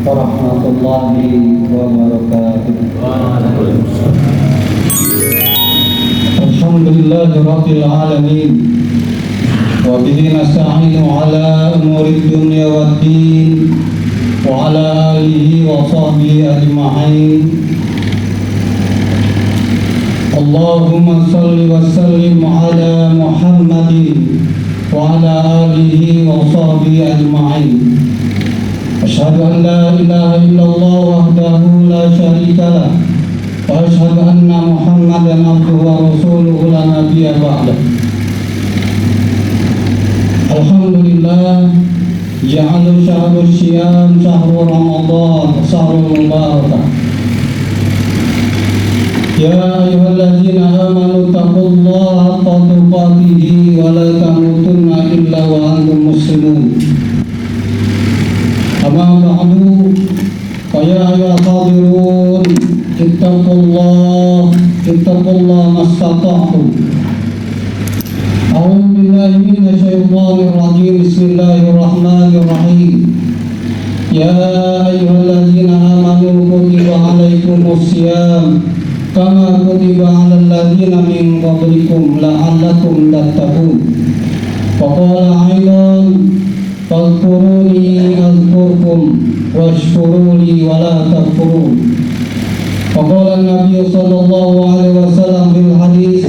warahmatullahi wabarakatuh. Alhamdulillahirabbil alamin. Wa bihi nasta'inu ala umuri dunya waddin wa ala alihi wa sahbihi ajma'in. Allahumma salli wa sallim ala Muhammadin wa ala alihi wa sahbihi ajma'in. Asyhadu an la ilaha illallah wahdahu la syarika lah wa asyhadu anna Muhammadan abduhu wa rasuluhu la nabiyya ba'dah. Alhamdulillah, ja'ala syahrul syiyam syahrul Ramadan syahrul mubarak. Ya ayyuhalladzina amanu taqullaha haqqa tuqatih wa la tamutunna illa wa antum muslimun. Amma ba'du, fa ya ayyuhal hadirun ittaqullaha mastata'tum. A'udzu billahi minasy syaithanir rajim. Bismillahirrahmanirrahim. Ya ayyuhalladzina amanu kutiba 'alaikumus syiyam kama kutiba 'alal ladzina min qablikum la'allakum tattaqun. Wa qala aidan fadhkuruni azkurkum washkuruli wa la takfurun. Wa qala an-nabiy sallallahu alaihi wasallam bil hadis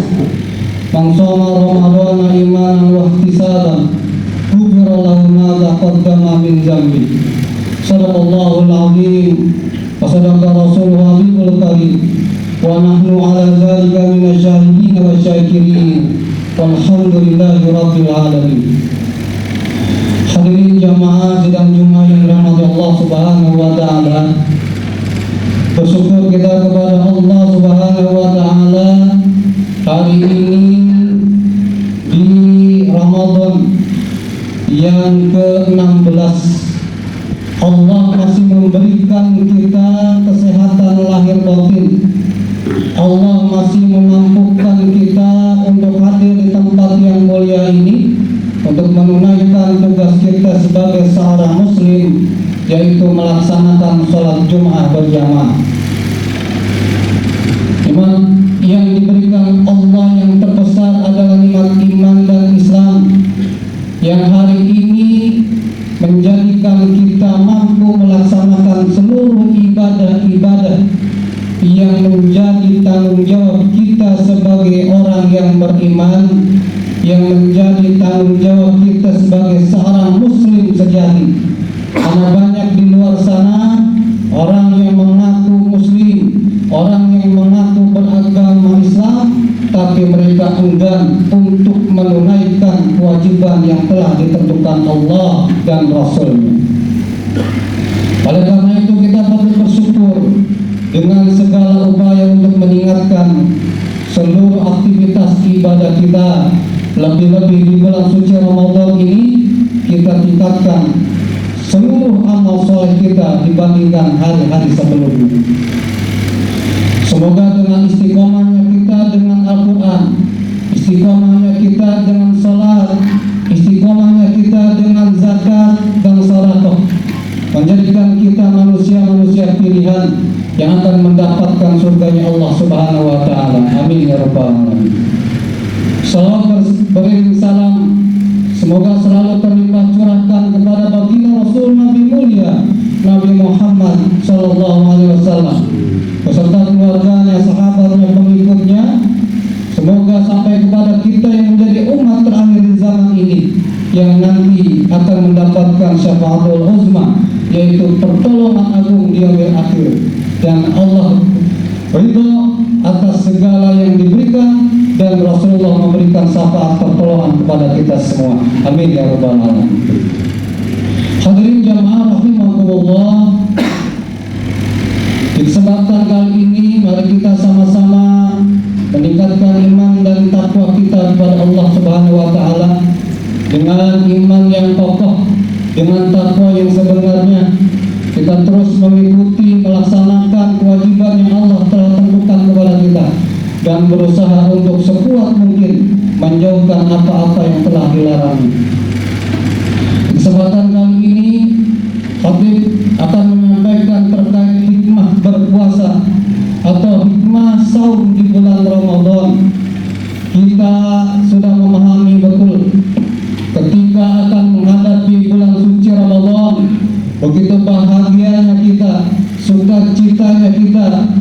man shoma ramadhana imanan wa ihtisaban ghufira lahu ma taqaddama min dhanbi. Shadaqallahul azim wa sadaqa rasulul habibul karim wa nahnu ala dzalika minasy syahidin wa syakirin walhamdulillahi rabbil alamin. Hadirin jamaah sidang Jumat yang dirahmati Allah Subhanahu wa taala. Bersyukur kita kepada Allah Subhanahu wa taala hari ini di Ramadan yang ke-16 Allah masih memberikan kita kesehatan lahir batin. Allah masih memampukan kita untuk hadir di tempat yang mulia ini untuk menunaikan tugas kita sebagai seorang muslim, yaitu melaksanakan sholat Jumat berjamaah. Iman yang diberikan Allah yang terbesar adalah nikmat iman dan Islam yang hari ini menjadikan kita mampu melaksanakan seluruh ibadah-ibadah yang menjadi tanggung jawab kita sebagai orang yang beriman, yang menjadi tanggung jawab kita sebagai seorang muslim sejati. Karena banyak di luar sana orang yang mengaku muslim, orang yang mengaku beragama Islam, tapi mereka enggan untuk menunaikan kewajiban yang telah ditentukan Allah dan Rasul-Nya. Oleh karena itu kita patut bersyukur dengan segala upaya untuk meningkatkan seluruh aktivitas ibadah kita. Lebih-lebih di bulan suci Ramadan ini kita tingkatkan seluruh amal soleh kita dibandingkan hari-hari sebelumnya. Semoga dengan istiqomahnya kita dengan Al-Quran, istiqomahnya kita dengan salat, istiqomahnya kita dengan zakat dan sedekah, menjadikan kita manusia-manusia pilihan yang akan mendapatkan surganya Allah Subhanahu wa taala. Amin ya rabbal alamin. Salawat beriring salam semoga selalu terlimpah curahkan kepada baginda Rasul Nabi mulia Nabi Muhammad sallallahu alaihi wasallam beserta keluarganya, sahabatnya, pengikutnya. Semoga sampai kepada kita yang menjadi umat terakhir di zaman ini yang nanti akan mendapatkan syafaatul uzma, yaitu pertolongan agung di yaumil akhir, dan Allah ridho atas segala yang diberikan dan Rasulullah memberikan syafaat pertolongan kepada kita semua. Amin ya rabbal alamin. Hadirin jamaah rahimakumullah, di kesempatan kali ini mari kita sama-sama meningkatkan iman dan takwa kita kepada Allah Subhanahu wa taala dengan iman yang kokoh, dengan takwa yang sebenarnya. Kita terus mengikuti melaksanakan kewajiban yang Allah telah tentukan kepada kita dan berusaha untuk sekuat mungkin menjauhkan apa-apa yang telah dilarang. Kesempatan kali ini Habib akan menyampaikan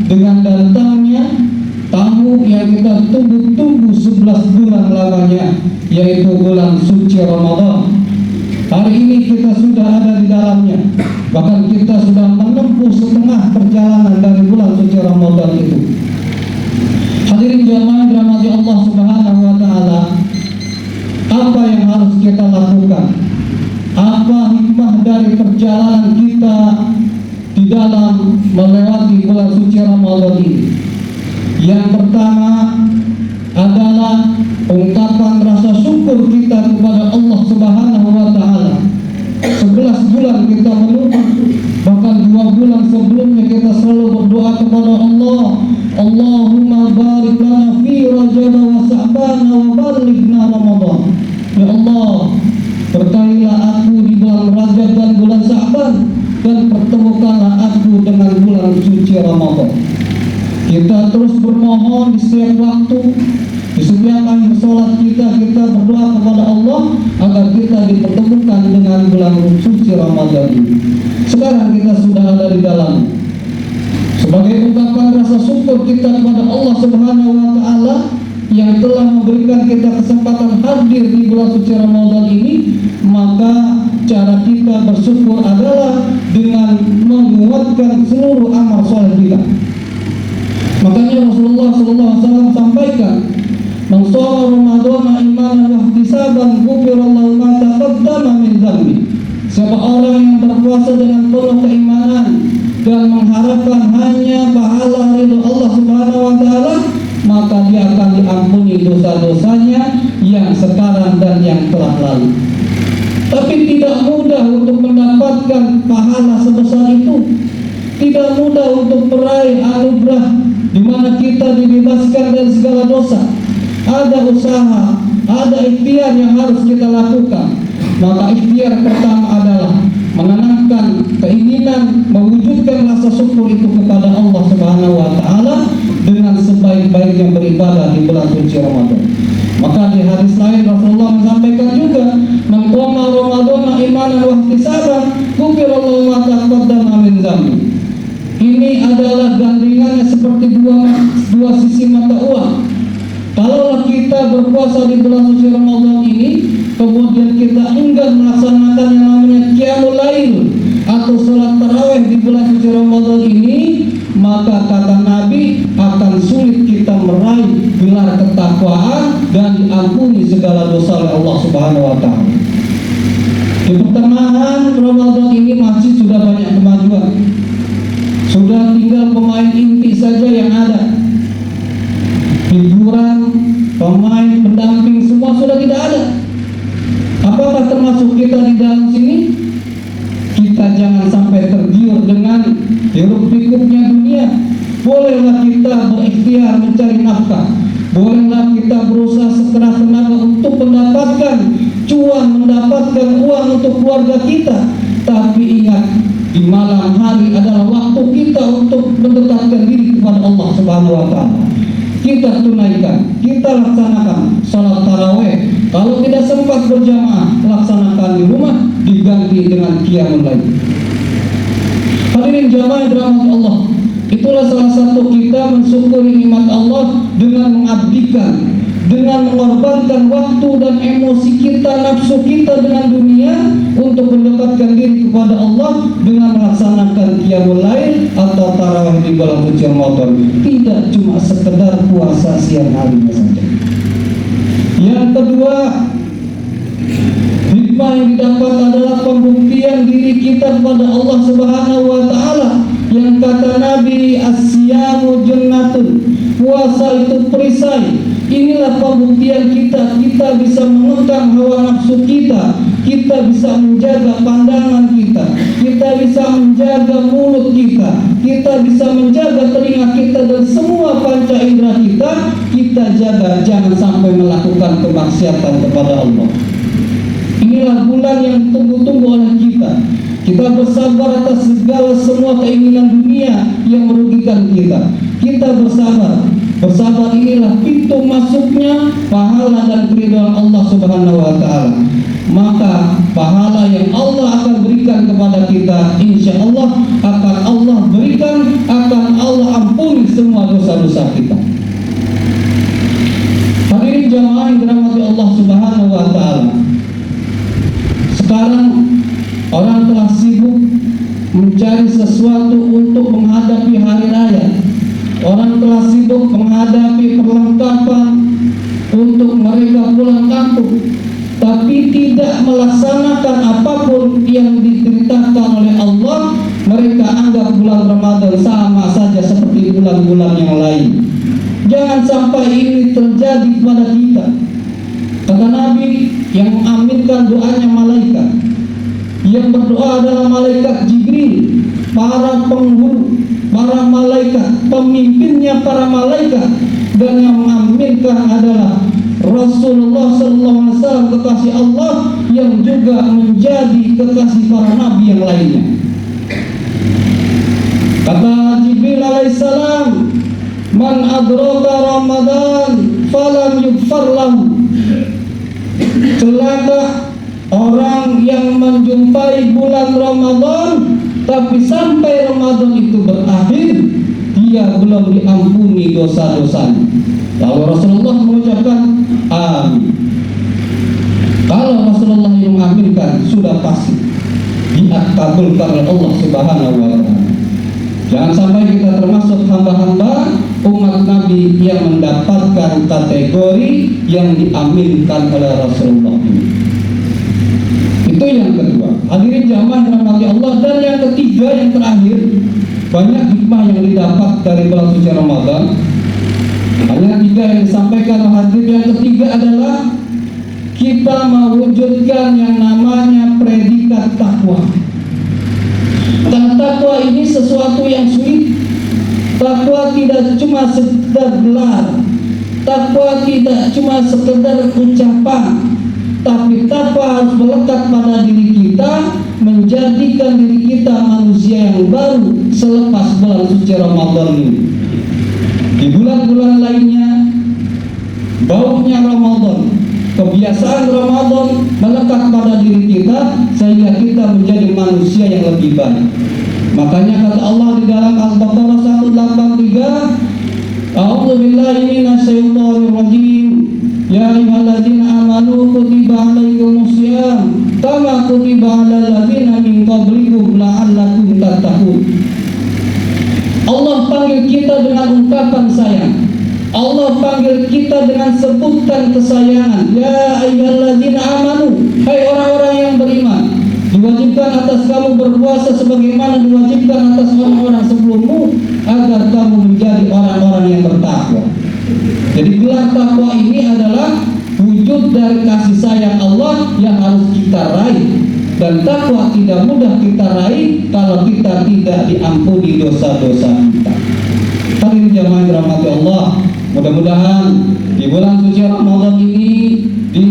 dengan datangnya tamu yang kita tunggu-tunggu 11 bulan lamanya, yaitu bulan suci Ramadan. Hari ini kita sudah ada di dalamnya, bahkan kita sudah menempuh setengah perjalanan dari bulan suci Ramadan itu. Hadirin jamaah dirahmati Allah Subhanahu wa taala, apa yang harus kita lakukan? Apa hikmah dari perjalanan kita di dalam melewati bulan suci Ramadan ini? Yang pertama adalah ungkapan rasa syukur kita kepada Allah Subhanahu wa taala. 11 bulan kita menunggu, bahkan 2 bulan sebelumnya kita selalu berdoa kepada Allah, Allahumma barik lana fi Rajab wa Sya'ban wa balighna Ramadan. Ya Allah, berkahilah aku di bulan Rajab dan bulan Sya'ban, dan pertemukanlah aku dengan bulan suci Ramadan. Kita terus bermohon di setiap waktu, di setiap akhir sholat kita berdoa kepada Allah agar kita dipertemukan dengan bulan suci Ramadan ini. Sekarang kita sudah ada di dalam. Sebagai ungkapan rasa syukur kita kepada Allah Subhanahu wa taala yang telah memberikan kita kesempatan hadir di bulan suci Ramadan ini, maka cara kita bersyukur adalah dengan menguatkan seluruh amal soleh kita. Makanya Rasulullah SAW sampaikan, "Man shoma Ramadhana imanan wa ihtisaban ghufira lahu ma taqaddama min dhanbi." Siapa orang yang berpuasa dengan penuh keimanan dan mengharapkan hanya pahala ridho Allah Subhanahu wa taala, maka dia akan diampuni dosa-dosanya yang sekarang dan yang telah lalu. Tapi tidak mudah untuk mendapatkan pahala sebesar itu. Tidak mudah untuk meraih anugerah di mana kita dibebaskan dari segala dosa. Ada usaha, ada ikhtiar yang harus kita lakukan. Maka ikhtiar pertama adalah menanamkan keinginan mewujudkan rasa syukur itu kepada Allah Subhanahu wa taala dengan sebaik-baiknya beribadah di bulan suci Ramadan. Maka di hadis lain Rasulullah menyampaikan juga, "Man qama Ramadhana imanan wa ihtisaban ghufira lahu ma taqaddama min dhanbi." Ini adalah gandingannya seperti dua sisi mata uang. Kalau kita berpuasa di bulan suci Ramadan ini, kemudian kita enggan melaksanakan yang namanya qiyamul lail atau salat tarawih di bulan suci Ramadan ini, maka kata Nabi akan sulit kita meraih gelar ketakwaan dan diampuni segala dosa oleh Allah Subhanahu wa taala. Di pertengahan Ramadan ini masih sudah banyak kemajuan. Sudah tinggal pemain inti saja yang ada. Hiburan, pemain, pendamping, semua sudah tidak ada. Apakah termasuk kita di dalam sini? Kita jangan sampai tergiur dengan hiruk pikuknya dunia. Bolehlah kita berikhtiar mencari nafkah. Bolehlah kita berusaha sekeras tenaga untuk mendapatkan cuan, mendapatkan uang untuk keluarga kita. Tapi ingat, di malam hari adalah waktu kita untuk mendekatkan diri kepada Allah Subhanahu wa taala. Kita tunaikan, kita laksanakan salat tarawih. Kalau tidak sempat berjamaah, laksanakan di rumah, diganti dengan qiyamul lail. Hadirin jamaah dirahmati Allah, itulah salah satu kita mensyukuri nikmat Allah dengan mengabdikan, dengan mengorbankan waktu dan emosi kita, nafsu kita dengan dunia untuk mendekatkan diri kepada Allah dengan melaksanakan qiyamul lail atau tarawih di bulan suci Ramadan. Tidak cuma sekedar puasa siang harinya saja. Yang kedua, hikmah yang didapat adalah pembuktian diri kita kepada Allah Subhanahu wa taala. Yang kata Nabi, "As-siyamu jannatun." Puasa itu perisai. Inilah pembuktian kita bisa mengekang hawa nafsu kita bisa menjaga pandangan kita bisa menjaga mulut kita bisa menjaga telinga kita dan semua panca indera kita jaga jangan sampai melakukan kemaksiatan kepada Allah. Inilah bulan yang ditunggu-tunggu oleh kita. Kita bersabar atas segala semua keinginan dunia yang merugikan kita. Kita bersabar. Bersabar inilah pintu masuknya pahala dan keridhaan Allah Subhanahu wa taala. Maka pahala yang Allah akan berikan kepada kita, insya Allah akan Allah berikan, akan Allah ampuni orang telah sibuk mencari sesuatu untuk menghadapi hari raya. Orang telah sibuk menghadapi perlengkapan untuk mereka pulang kampung, tapi tidak melaksanakan apapun yang diceritakan oleh Allah. Mereka anggap bulan Ramadan sama saja seperti bulan-bulan yang lain. Jangan sampai ini terjadi pada kita. Kata Nabi, yang mengaminkan doanya malaikat, yang berdoa adalah malaikat Jibril, para penghulu, para malaikat, pemimpinnya para malaikat, dan yang mengaminkan adalah Rasulullah SAW, kekasih Allah yang juga menjadi kekasih para nabi yang lainnya. Kata Jibril alaihissalam, man adraka Ramadan falam yughfar lahu. Celaka orang yang menjumpai bulan Ramadan, tapi sampai Ramadan itu berakhir, dia belum diampuni dosa-dosanya. Lalu Rasulullah mengucapkan amin. Kalau Rasulullah yang mengaminkan, sudah pasti dikabulkan oleh Allah Subhanahu wa Ta'ala. Jangan sampai kita termasuk hamba-hamba umat Nabi yang mendapatkan kategori yang diaminkan oleh Rasulullah ini. Itu yang kedua. Hadirin jamaah dirahmati Allah. Dan yang ketiga, yang terakhir, banyak hikmah yang didapat dari bulan suci Ramadan. Hanya 3 yang disampaikan oleh hadirin. Yang ketiga adalah kita mewujudkan yang namanya predikat takwa. Dan takwa ini sesuatu yang sulit. Takwa tidak cuma sekedar gelar, takwa tidak cuma sekedar ucapan, tapi takwa harus melekat pada diri kita, menjadikan diri kita manusia yang baru selepas bulan suci Ramadan ini. Di bulan-bulan lainnya, baunya Ramadan, kebiasaan Ramadan melekat pada diri kita sehingga kita menjadi manusia yang lebih baik. Makanya kata Allah di dalam Al-Baqarah 183, A'udzu billahi minasyaitonir rajim. Ya ayyuhalladzina amanu kutiba 'alaikumus syiyam kama kutiba 'alal ladzina min qablikum la'allakum tattaqun. Allah panggil kita dengan ungkapan sayang. Allah panggil kita dengan sebutan kesayangan. Ya ayyuhalladzina amanu, hai orang-orang yang beriman, diwajibkan atas kamu berpuasa sebagaimana diwajibkan atas orang-orang sebelummu, agar kamu menjadi orang-orang yang bertakwa. Jadi gelar takwa ini adalah wujud dari kasih sayang Allah yang harus kita raih. Dan takwa tidak mudah kita raih kalau kita tidak diampuni dosa-dosa kita. Hadirin jamaah dirahmati Allah, mudah-mudahan di bulan suci Ramadan ini, di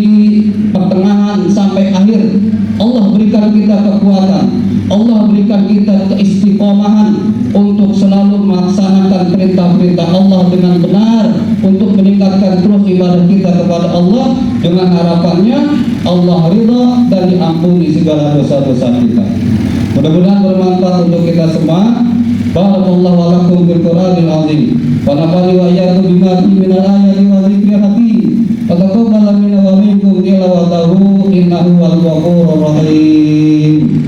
pertengahan sampai akhir, Allah berikan kita kekuatan, Allah berikan kita keistiqomahan untuk selalu melaksanakan perintah-perintah Allah dengan benar, untuk meningkatkan terus ibadah kita kepada Allah, dengan harapannya Allah ridha dan diampuni segala dosa-dosa kita. Mudah-mudahan bermanfaat untuk kita semua. Barakallahu lakum bil Qur'anil azim. Wa nafa'ani wa iyyakum bima fihi minal ayati wa dzikril hakim. Wa taqabbal minna wa minkum tilawatahu innahu wal ghafurur rahim.